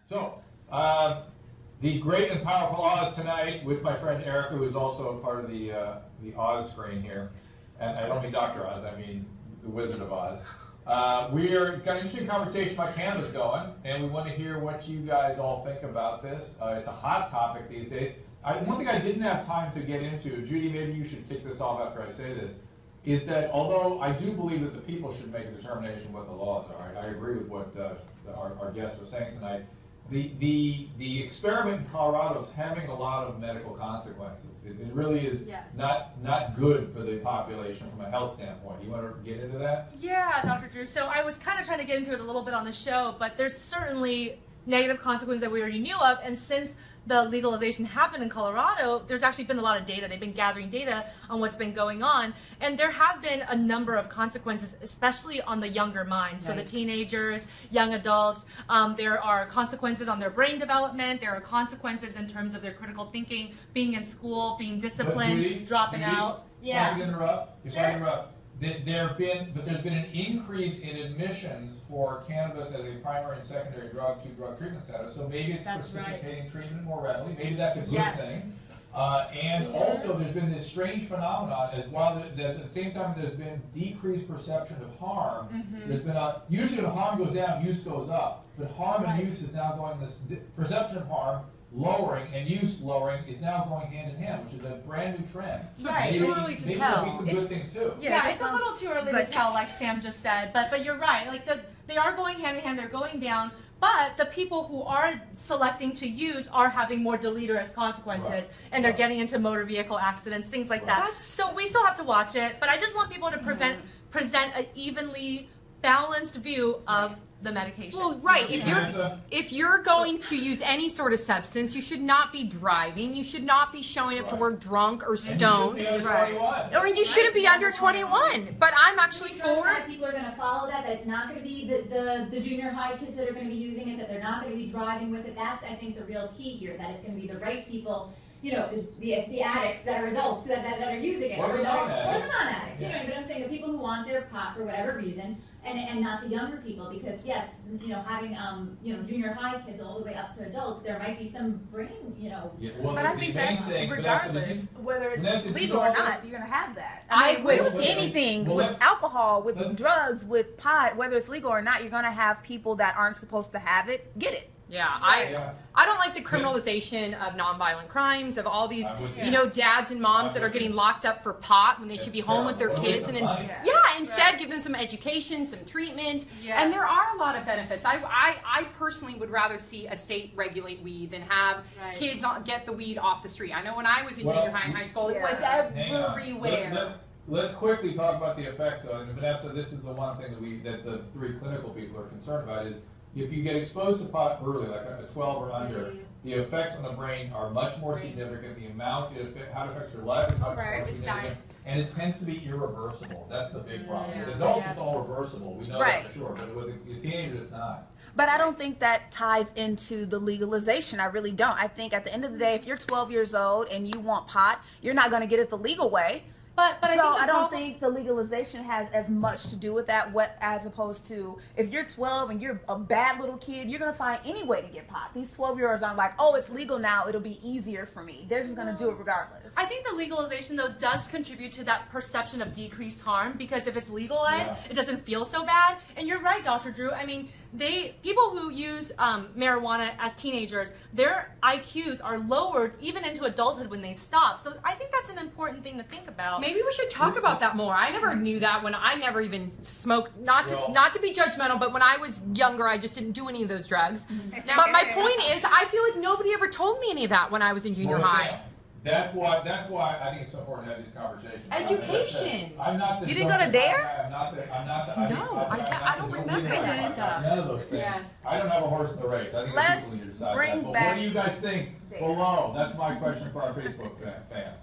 So, the great and powerful Oz tonight with my friend Erica, who is also a part of the Oz screen here. And I don't mean Dr. Oz, I mean the Wizard of Oz. We're got an interesting conversation about cannabis going, and we want to hear what you guys all think about this. It's a hot topic these days. One thing I didn't have time to get into, Judy, maybe you should kick this off after I say this, is that although I do believe that the people should make a determination what the laws are, I agree with what our guest was saying tonight. The experiment in Colorado is having a lot of medical consequences. It really is not good for the population from a health standpoint. You want to get into that? Yeah, Dr. Drew. So I was kind of trying to get into it a little bit on the show, but there's certainly negative consequences that we already knew of, and since the legalization happened in Colorado, there's actually been a lot of data. They've been gathering data on what's been going on, and there have been a number of consequences, especially on the younger minds. So the teenagers, young adults, there are consequences on their brain development, there are consequences in terms of their critical thinking, being in school, being disciplined, dropping out. Yeah. If I interrupt, there's been an increase in admissions for cannabis as a primary and secondary drug to drug treatment status. So maybe it's precipitating treatment more readily. Maybe that's a good thing. And also, there's been this strange phenomenon as well. That at the same time, there's been decreased perception of harm. There's been usually when harm goes down, use goes up. But harm and use is now going this perception of harm lowering and use lowering is now going hand in hand, which is a brand new trend. So it's too early to tell. Maybe there'll be some good things too. Yeah, it's a little too early to tell, like Sam just said. But you're right. Like they are going hand in hand. They're going down. But the people who are selecting to use are having more deleterious consequences, and they're getting into motor vehicle accidents, things like that. So we still have to watch it. But I just want people to present an evenly balanced view of the medication. Well, right. If you're going to use any sort of substance, you should not be driving. You should not be showing up to work drunk or stoned. Or you shouldn't be under 21. But I'm actually for it. People are going to follow that. That it's not going to be the junior high kids that are going to be using it. That they're not going to be driving with it. That's, I think, the real key here. That it's going to be the right people. You know, the addicts that are adults that are using it. Or the non-addicts. You know, but I'm saying the people who want their pot for whatever reason. And not the younger people, because yes, you know, having junior high kids all the way up to adults, there might be some brain, But I think that's regardless, whether it's legal or not, you're going to have that. I agree with anything, with alcohol, with drugs, with pot, whether it's legal or not, you're going to have people that aren't supposed to have it get it. Yeah, I don't like the criminalization of nonviolent crimes, of all these, dads and moms that are getting locked up for pot when they should be home with their kids, and instead give them some education, some treatment, and there are a lot of benefits. I personally would rather see a state regulate weed than have kids get the weed off the street. I know when I was in junior high and high school, it was everywhere. Let's quickly talk about the effects of it. And Vanessa, this is the one thing that the three clinical people are concerned about is if you get exposed to pot early, like at 12 or under, the effects on the brain are much more significant. The amount how it affects your life is much more significant, and it tends to be irreversible. That's the big problem. With adults, it's all reversible. We know that for sure, but with the teenagers, it's not. But I don't think that ties into the legalization. I really don't. I think at the end of the day, if you're 12 years old and you want pot, you're not going to get it the legal way. But I don't think the legalization has as much to do with that, as opposed to if you're 12 and you're a bad little kid, you're going to find any way to get pot. These 12-year-olds aren't like, oh, it's legal now, it'll be easier for me. They're just going to do it regardless. I think the legalization, though, does contribute to that perception of decreased harm, because if it's legalized, it doesn't feel so bad. And you're right, Dr. Drew. I mean, people who use marijuana as teenagers, their IQs are lowered even into adulthood when they stop. So I think that's an important thing to think about. Maybe we should talk about that more. I never knew that when I never even smoked. Not to be judgmental, but when I was younger, I just didn't do any of those drugs. But my point is, I feel like nobody ever told me any of that when I was in junior high. That's why I think it's so important to have these conversations. Education. You didn't go to DARE? I don't remember that stuff. None of those things. Yes. I don't have a horse in the race. I think people need to decide that. But what do you guys think below? That's my question for our Facebook fans.